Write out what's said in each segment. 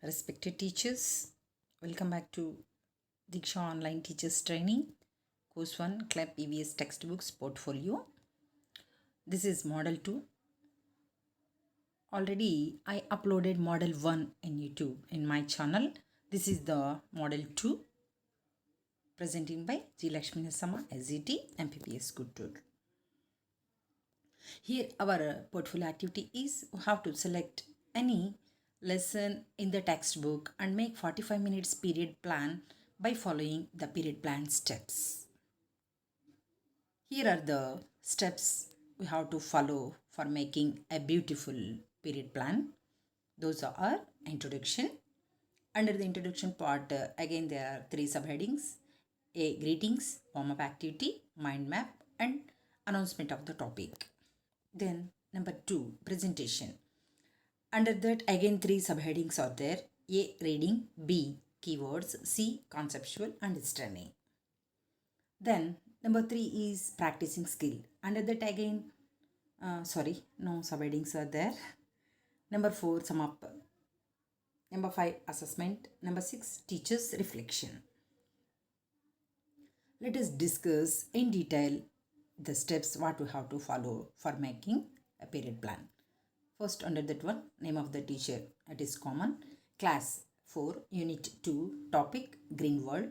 Respected teachers, welcome back to Diksha Online Teachers Training, Course 1 Clep Evs Textbooks Portfolio. This is Model 2. Already I uploaded Model 1 in YouTube in my channel. This is the Model 2 presenting by G. Lakshmi Nasama, SCERT, MPPS Good Tool. Here our portfolio activity is we have to select any lesson in the textbook and make 45 minutes period plan by following the period plan steps. Here are the steps we have to follow for making a beautiful period plan. Those are introduction. Under the introduction part, again there are 3 subheadings: A. Greetings, warm-up activity, mind map, and announcement of the topic. Then number 2, presentation. Under that again 3 subheadings are there: A. Reading, B. Keywords, C. Conceptual understanding. Then number 3 is practicing skill. Under that again, no subheadings are there. Number 4, sum up. Number 5, assessment. Number 6, teacher's reflection. Let us discuss in detail the steps what we have to follow for making a period plan. First, under that one, name of the teacher, it is common. Class 4, unit 2, topic, green world.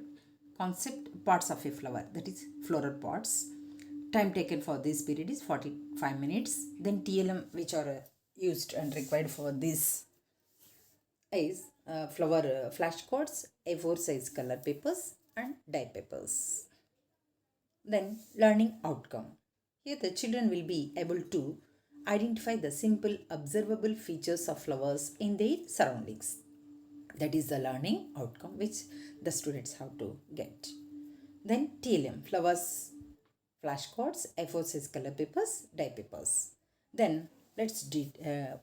Concept, parts of a flower, that is floral parts. Time taken for this period is 45 minutes. Then TLM which are used and required for this is flower flashcards, A4 size color papers and dye papers. Then learning outcome. Here the children will be able to identify the simple observable features of flowers in their surroundings. That is the learning outcome which the students have to get. Then TLM, flowers, flashcards, A4 size color papers, dye papers. Then we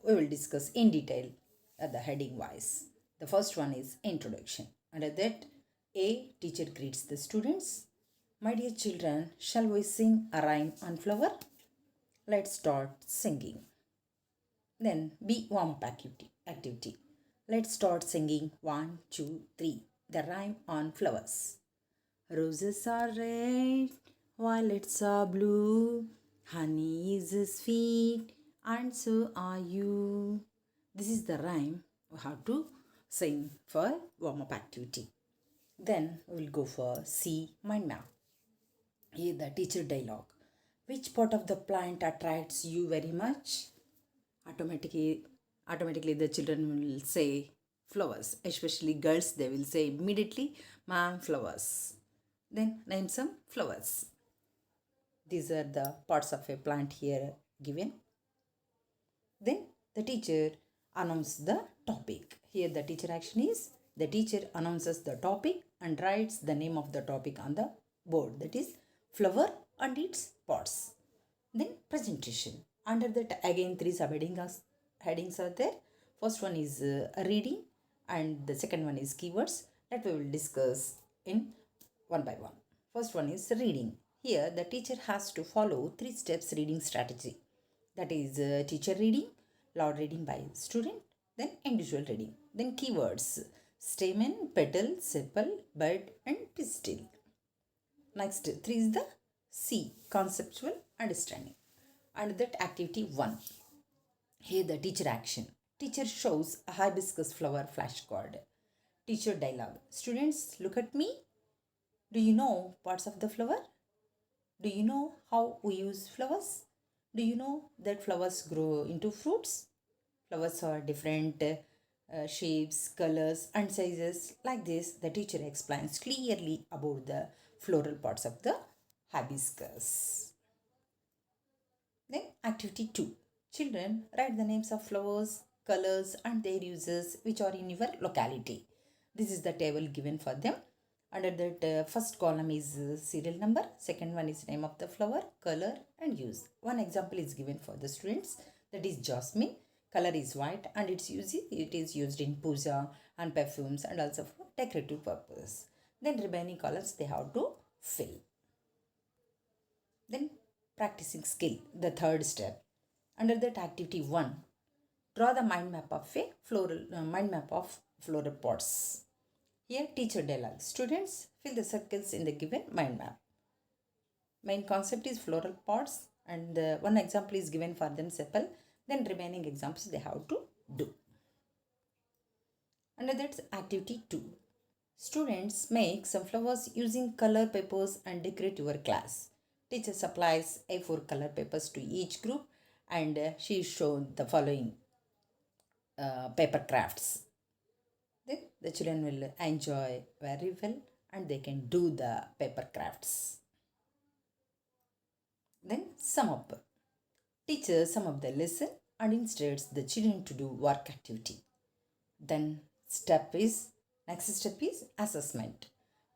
will discuss in detail the heading wise. The first one is introduction. Under that, A. Teacher greets the students. My dear children, shall we sing a rhyme on flower? Let's start singing. Then B. Warm-up activity. Let's start singing 1, 2, 3. The rhyme on flowers. Roses are red, violets are blue, honey is sweet, and so are you. This is the rhyme we have to sing for warm-up activity. Then we will go for C. Mind map. Here the teacher dialogue. Which part of the plant attracts you very much? Automatically the children will say flowers. Especially girls, they will say immediately, ma'am, flowers. Then name some flowers. These are the parts of a plant here given. Then the teacher announces the topic. Here the teacher action is the teacher announces the topic and writes the name of the topic on the board. That is flower and its parts. Then presentation. Under that again 3 subheadings are there. First one is reading and the second one is keywords that we will discuss in one by one. First one is reading. Here the teacher has to follow 3 steps reading strategy. That is teacher reading, loud reading by student, then individual reading. Then keywords: stamen, petal, sepal, bud and pistil. Next 3 is the C, conceptual understanding. And that activity 1. Here the teacher action. Teacher shows a hibiscus flower flashcard. Teacher dialogue. Students, look at me. Do you know parts of the flower? Do you know how we use flowers? Do you know that flowers grow into fruits? Flowers are different shapes, colors and sizes. Like this, the teacher explains clearly about the floral parts of the hibiscus. Then activity 2. Children, write the names of flowers, colors and their uses which are in your locality. This is the table given for them. Under that first column is serial number, second one is name of the flower, color and use. One example is given for the students, that is jasmine. Color is white and it is used in puja and perfumes and also for decorative purpose. Then remaining colors they have to fill. Then practicing skill, the third step. Under that activity 1, Draw the mind map of a floral pots. Here teacher dialogue. Students fill the circles in the given mind map. Main concept is floral pots and one example is given for them simple. Then remaining examples they have to do. Under that activity 2. Students make some flowers using color papers and decorate your class. Teacher supplies A4 color papers to each group and she is shown the following paper crafts. Then the children will enjoy very well and they can do the paper crafts. Then sum up. Teacher sum up the lesson and instructs the children to do work activity. Then next step is assessment.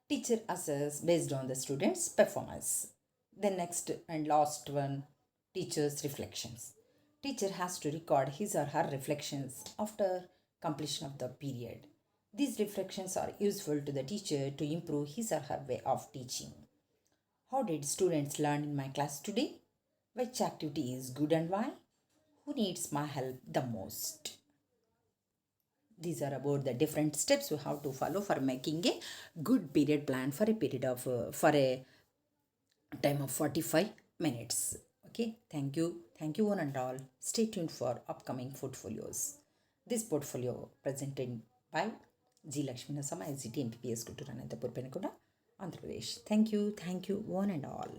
Teacher assess based on the students' performance. The next and last one, teacher's reflections. Teacher has to record his or her reflections after completion of the period. These reflections are useful to the teacher to improve his or her way of teaching. How did students learn in my class today? Which activity is good and why? Who needs my help the most? These are about the different steps you have to follow for making a good period plan for a period of for a time of 45 minutes. Okay, thank you one and all. Stay tuned for upcoming portfolios. This portfolio presented by G. Lakshmi Nasama, SCT MPPS Kuttur Anantapur Penakoda, Andhra Pradesh. Thank you one and all.